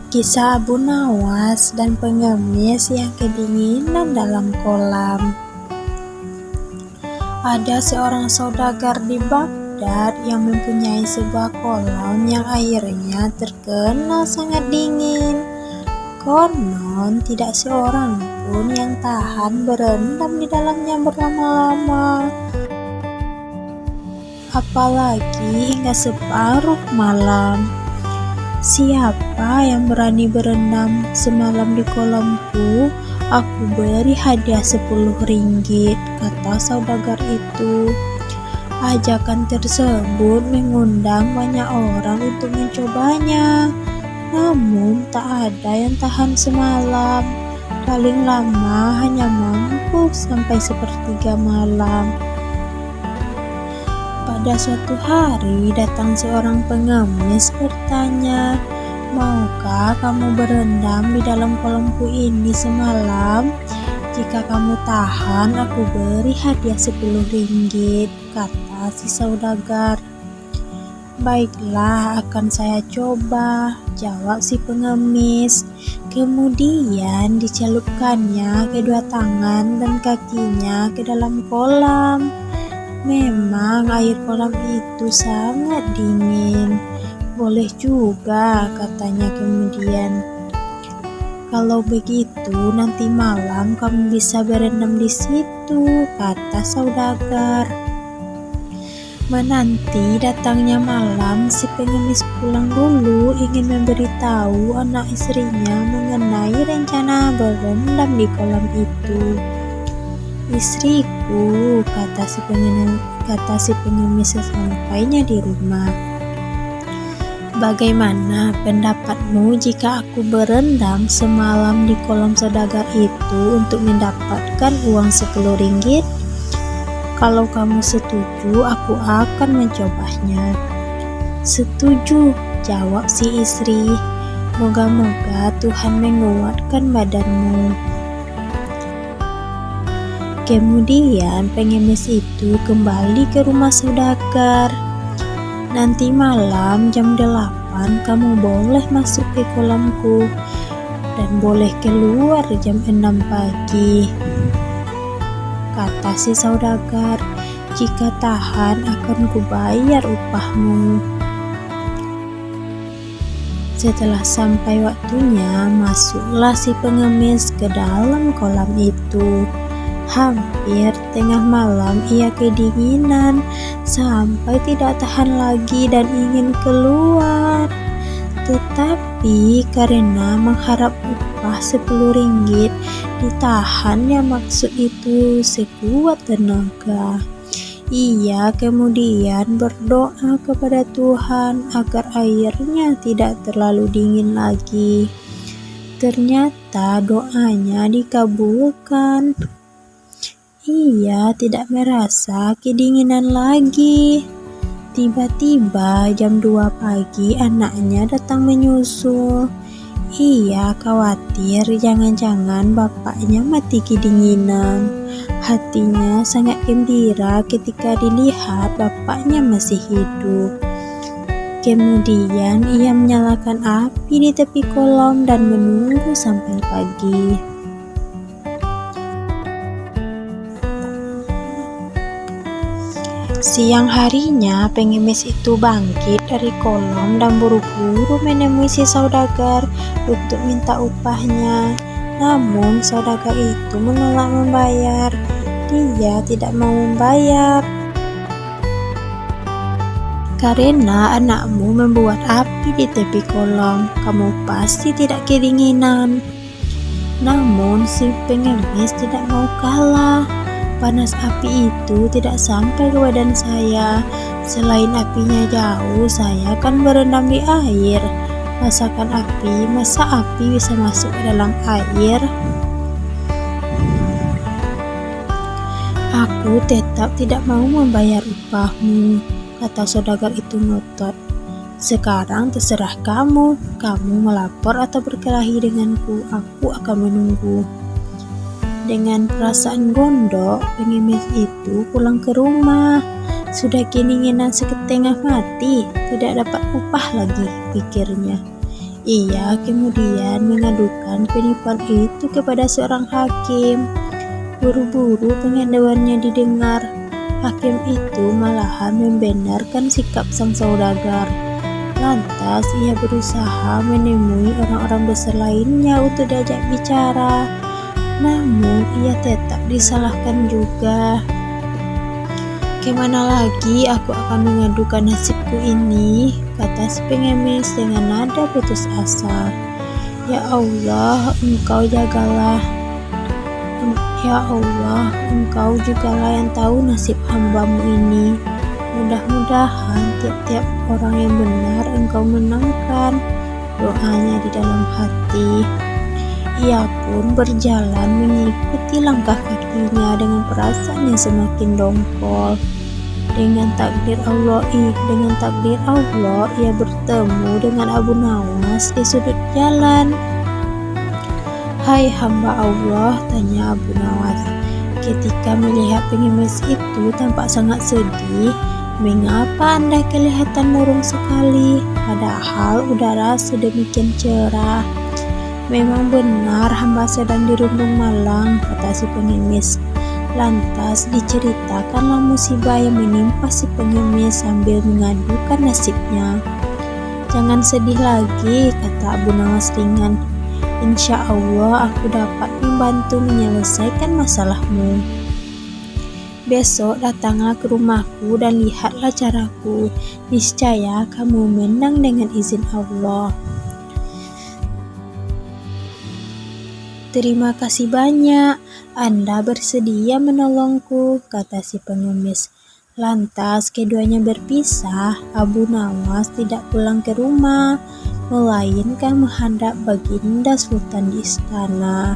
Kisah Abu Nawas dan pengemis yang kedinginan dalam kolam. Ada seorang saudagar di Baghdad yang mempunyai sebuah kolam yang airnya terkenal sangat dingin. Konon tidak seorang pun yang tahan berendam di dalamnya berlama-lama, apalagi hingga separuh malam. Siapa yang berani berendam semalam di kolamku, aku beri hadiah 10 ringgit, kata saudagar itu. Ajakan tersebut mengundang banyak orang untuk mencobanya. Namun tak ada yang tahan semalam. Paling lama hanya mampu sampai sepertiga malam. Pada suatu hari datang seorang pengemis bertanya, "Maukah kamu berendam di dalam kolamku ini semalam? Jika kamu tahan, aku beri hadiah 10 ringgit, kata si saudagar. "Baiklah, akan saya coba," jawab si pengemis. Kemudian dicelupkannya kedua tangan dan kakinya ke dalam kolam. Memang air kolam itu sangat dingin. "Boleh juga," katanya kemudian. "Kalau begitu nanti malam kamu bisa berendam di situ," kata saudagar. Menanti datangnya malam, si pengemis pulang dulu ingin memberitahu anak istrinya mengenai rencana berendam di kolam itu. "Istriku," kata si pengemis sesampainya di rumah, "bagaimana pendapatmu jika aku berendam semalam di kolam saudagar itu untuk mendapatkan uang 10 ringgit? Kalau kamu setuju, aku akan mencobanya." "Setuju," jawab si istri. "Moga-moga Tuhan menguatkan badanmu." Kemudian pengemis itu kembali ke rumah saudagar. "Nanti malam jam 8 kamu boleh masuk ke kolamku dan boleh keluar jam 6 pagi, kata si saudagar. "Jika tahan akan kubayar upahmu." Setelah sampai waktunya, masuklah si pengemis ke dalam kolam itu. Hampir tengah malam ia kedinginan sampai tidak tahan lagi dan ingin keluar. Tetapi karena mengharap upah 10 ringgit, ditahannya maksud itu sekuat tenaga. Ia kemudian berdoa kepada Tuhan agar airnya tidak terlalu dingin lagi. Ternyata doanya dikabulkan. Ia tidak merasa kedinginan lagi. Tiba-tiba jam 2 pagi anaknya datang menyusul. Ia khawatir jangan-jangan bapaknya mati kedinginan. Hatinya sangat gembira ketika dilihat bapaknya masih hidup. Kemudian ia menyalakan api di tepi kolam dan menunggu sampai pagi. Siang harinya pengemis itu bangkit dari kolam dan buru-buru menemui si saudagar untuk minta upahnya. Namun saudagar itu menolak membayar. Dia tidak mau membayar. "Karena anakmu membuat api di tepi kolam, kamu pasti tidak kedinginan." Namun si pengemis tidak mau kalah. "Panas api itu tidak sampai ke badan saya. Selain apinya jauh, saya akan berendam di air. Masa api bisa masuk ke dalam air?" "Aku tetap tidak mau membayar upahmu," kata saudagar itu ngotot. "Sekarang terserah kamu. Kamu melapor atau berkelahi denganku, aku akan menunggu." Dengan perasaan gondok, pengemis itu pulang ke rumah. Sudah kedinginan setengah mati, tidak dapat upah lagi, pikirnya. Ia kemudian mengadukan penipuan itu kepada seorang hakim. Buru-buru pengaduannya didengar. Hakim itu malahan membenarkan sikap sang saudagar. Lantas ia berusaha menemui orang-orang besar lainnya untuk diajak bicara. Namun ia tetap disalahkan juga. "Kemana lagi aku akan mengadukan nasibku ini?" kata si pengemis dengan nada putus asa. "Ya Allah, Engkau jagalah. Ya Allah, Engkau jugalah yang tahu nasib hamba-Mu ini. Mudah-mudahan tiap-tiap orang yang benar Engkau menangkan," doanya di dalam hati. Ia pun berjalan mengikuti langkah kakinya dengan perasaan yang semakin dongkol. Dengan takdir Allah, ia bertemu dengan Abu Nawas di sudut jalan. "Hai hamba Allah," tanya Abu Nawas, ketika melihat pengemis itu tampak sangat sedih, "mengapa Anda kelihatan murung sekali, padahal udara sedemikian cerah?" "Memang benar hamba sedang dirundung malang," kata si pengemis. Lantas diceritakanlah musibah yang menimpa si pengemis sambil mengadukan nasibnya. "Jangan sedih lagi," kata Abu Nawas ringan. "Insya Allah aku dapat membantu menyelesaikan masalahmu. Besok datanglah ke rumahku dan lihatlah caraku. Niscaya kamu menang dengan izin Allah." "Terima kasih banyak, Anda bersedia menolongku," kata si pengemis. Lantas keduanya berpisah. Abu Nawas tidak pulang ke rumah, melainkan menghadap Baginda Sultan di istana.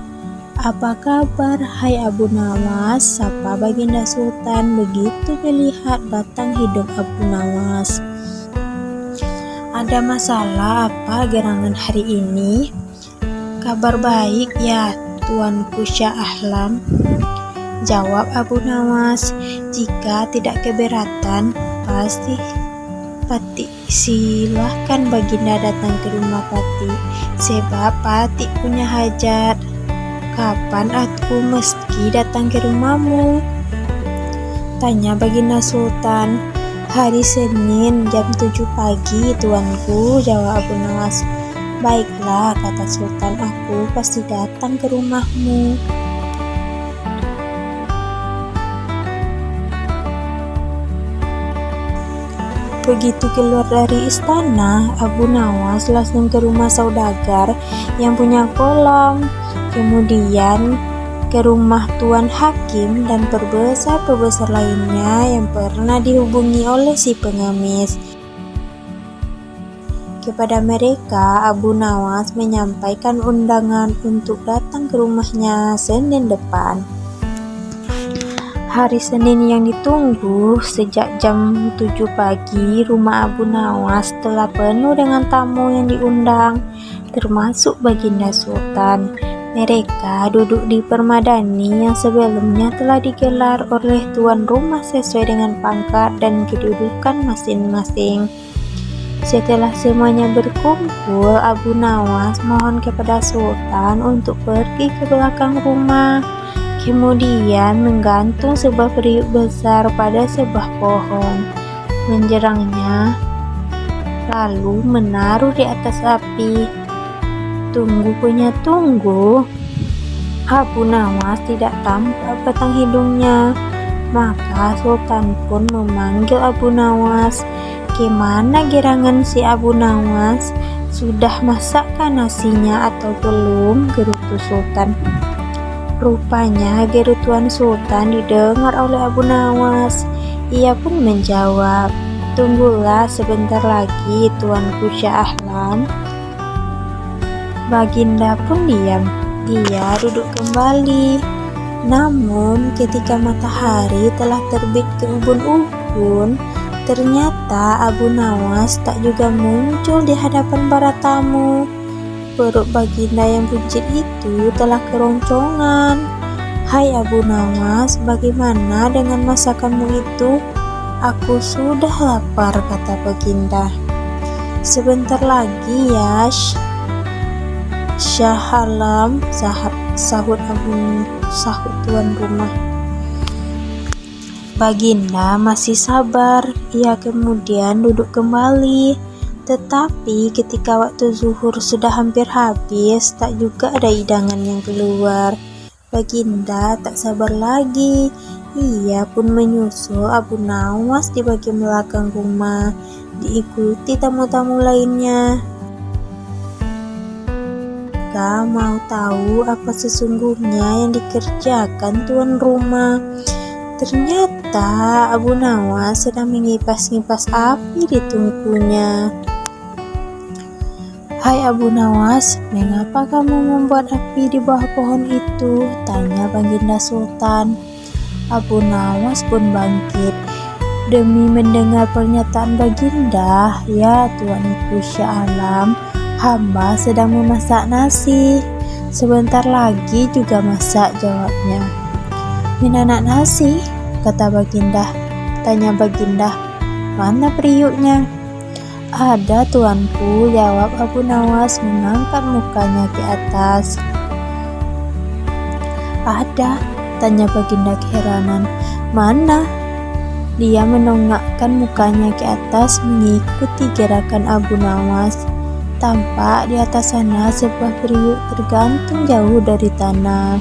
"Apa kabar, hai Abu Nawas?" sapa Baginda Sultan begitu melihat batang hidung Abu Nawas. "Ada masalah apa gerangan hari ini?" "Kabar baik ya, Tuanku Shah Alam," jawab Abu Nawas. "Jika tidak keberatan, pasti silahkan Baginda datang ke rumah Pati, sebab Pati punya hajat." "Kapan aku mesti datang ke rumahmu?" tanya Baginda Sultan. "Hari Senin jam 7 pagi, Tuanku," jawab Abu Nawas. "Baiklah," kata Sultan, "aku pasti datang ke rumahmu." Begitu keluar dari istana, Abu Nawas langsung ke rumah saudagar yang punya kolam, kemudian ke rumah Tuan Hakim dan perbesar-perbesar lainnya yang pernah dihubungi oleh si pengemis. Kepada mereka, Abu Nawas menyampaikan undangan untuk datang ke rumahnya Senin depan. Hari Senin yang ditunggu, sejak jam 7 pagi, rumah Abu Nawas telah penuh dengan tamu yang diundang, termasuk Baginda Sultan. Mereka duduk di permadani yang sebelumnya telah digelar oleh tuan rumah sesuai dengan pangkat dan kedudukan masing-masing. Setelah semuanya berkumpul, Abu Nawas mohon kepada Sultan untuk pergi ke belakang rumah, kemudian menggantung sebuah periuk besar pada sebuah pohon, menjerangnya, lalu menaruh di atas api. Tunggu, Abu Nawas tidak tampak batang hidungnya. Maka Sultan pun memanggil Abu Nawas. "Kemana gerangan si Abu Nawas? Sudah masakkah nasinya atau belum?" gerutu Sultan. Rupanya gerutuan Sultan didengar oleh Abu Nawas. Ia pun menjawab, "Tunggulah sebentar lagi, Tuanku Shah Alam." Baginda pun diam. Dia duduk kembali. Namun ketika matahari telah terbit ke ubun-ubun, ternyata Abu Nawas tak juga muncul di hadapan para tamu. Perut Baginda yang buncit itu telah keroncongan. "Hai Abu Nawas, bagaimana dengan masakanmu itu?" "Aku sudah lapar," kata Baginda. "Sebentar lagi, Yash," Syahalam, sahut tuan rumah. Baginda masih sabar, ia kemudian duduk kembali. Tetapi ketika waktu zuhur sudah hampir habis, tak juga ada hidangan yang keluar. Baginda tak sabar lagi. Ia pun menyusul Abu Nawas di bagian belakang rumah, diikuti tamu-tamu lainnya. Jika mau tahu apa sesungguhnya yang dikerjakan tuan rumah, ternyata Abu Nawas sedang mengipas-ngipas api di tungkunya. "Hai Abu Nawas, mengapa kamu membuat api di bawah pohon itu?" tanya Baginda Sultan. Abu Nawas pun bangkit. "Demi mendengar pernyataan Baginda, ya Tuanku Syah Alam, hamba sedang memasak nasi. Sebentar lagi juga masak," jawabnya. "Minanak nasi?" kata Baginda. Tanya Baginda, "Mana periuknya?" "Ada tuanku," jawab Abu Nawas mengangkat mukanya ke atas. "Ada?" tanya Baginda keheranan. "Mana?" Dia menongakkan mukanya ke atas mengikuti gerakan Abu Nawas. Tampak di atas sana sebuah periuk tergantung jauh dari tanah.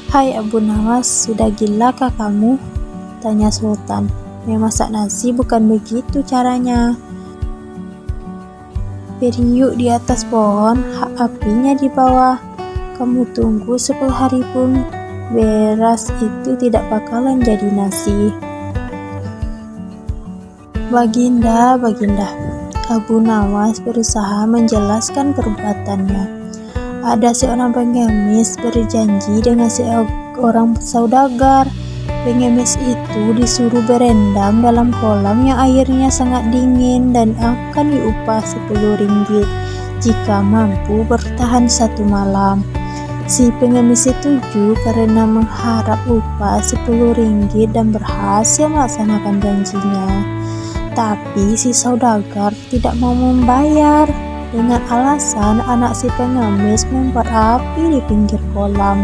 "Hai Abu Nawas, sudah gilakah kamu?" tanya Sultan. "Memasak nasi bukan begitu caranya. Periuk di atas pohon, apinya di bawah. Kamu tunggu 10 hari pun, beras itu tidak bakalan jadi nasi." Baginda, Abu Nawas berusaha menjelaskan perbuatannya. Ada seorang pengemis berjanji dengan seorang saudagar. Pengemis itu disuruh berendam dalam kolam yang airnya sangat dingin dan akan diupah 10 ringgit jika mampu bertahan 1 malam. Si pengemis setuju karena mengharap upah 10 ringgit dan berhasil melaksanakan janjinya. Tapi si saudagar tidak mau membayar dengan alasan anak si pengemis membuat api di pinggir kolam.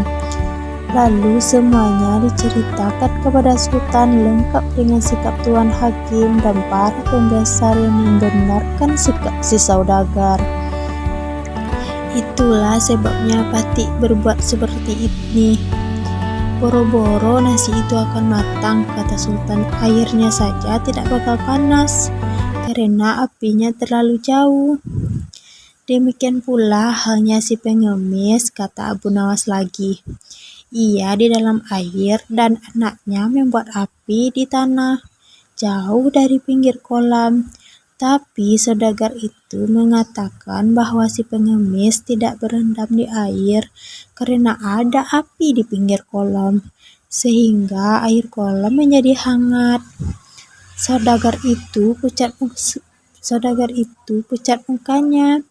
Lalu semuanya diceritakan kepada Sultan lengkap dengan sikap Tuan Hakim dan para pembesar yang membenarkan sikap si saudagar. Itulah sebabnya Patik berbuat seperti ini. "Boro-boro nasi itu akan matang," kata Sultan. "Airnya saja tidak bakal panas karena apinya terlalu jauh." "Demikian pula halnya si pengemis," kata Abu Nawas lagi. "Ia di dalam air dan anaknya membuat api di tanah, jauh dari pinggir kolam. Tapi saudagar itu mengatakan bahwa si pengemis tidak berendam di air karena ada api di pinggir kolam, sehingga air kolam menjadi hangat." Saudagar itu pucat mukanya.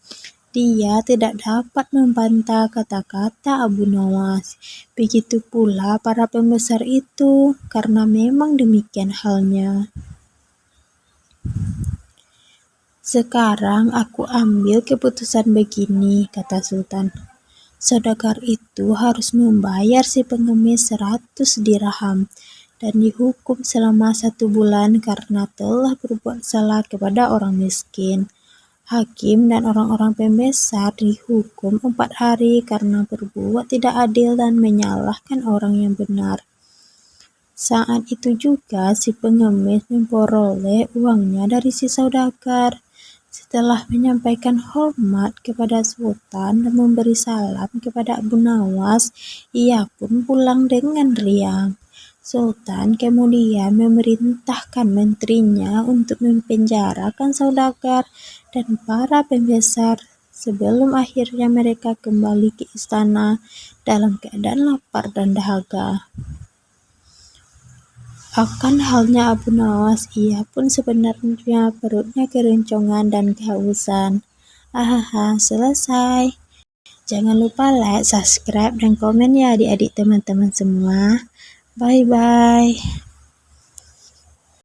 Dia tidak dapat membantah kata-kata Abu Nawas. Begitu pula para pembesar itu, karena memang demikian halnya. "Sekarang aku ambil keputusan begini," kata Sultan. "Saudagar itu harus membayar si pengemis 100 dirham dan dihukum selama 1 bulan karena telah berbuat salah kepada orang miskin. Hakim dan orang-orang pembesar dihukum 4 hari karena berbuat tidak adil dan menyalahkan orang yang benar." Saat itu juga si pengemis memperoleh uangnya dari si saudagar. Setelah menyampaikan hormat kepada Sultan dan memberi salam kepada Abu Nawas, ia pun pulang dengan riang. Sultan kemudian memerintahkan menterinya untuk mempenjarakan saudagar dan para pembesar sebelum akhirnya mereka kembali ke istana dalam keadaan lapar dan dahaga. Akan halnya Abu Nawas, ia pun sebenarnya perutnya keroncongan dan kehausan. Ahaha, selesai. Jangan lupa like, subscribe, dan komen ya adik-adik teman-teman semua. Bye-bye.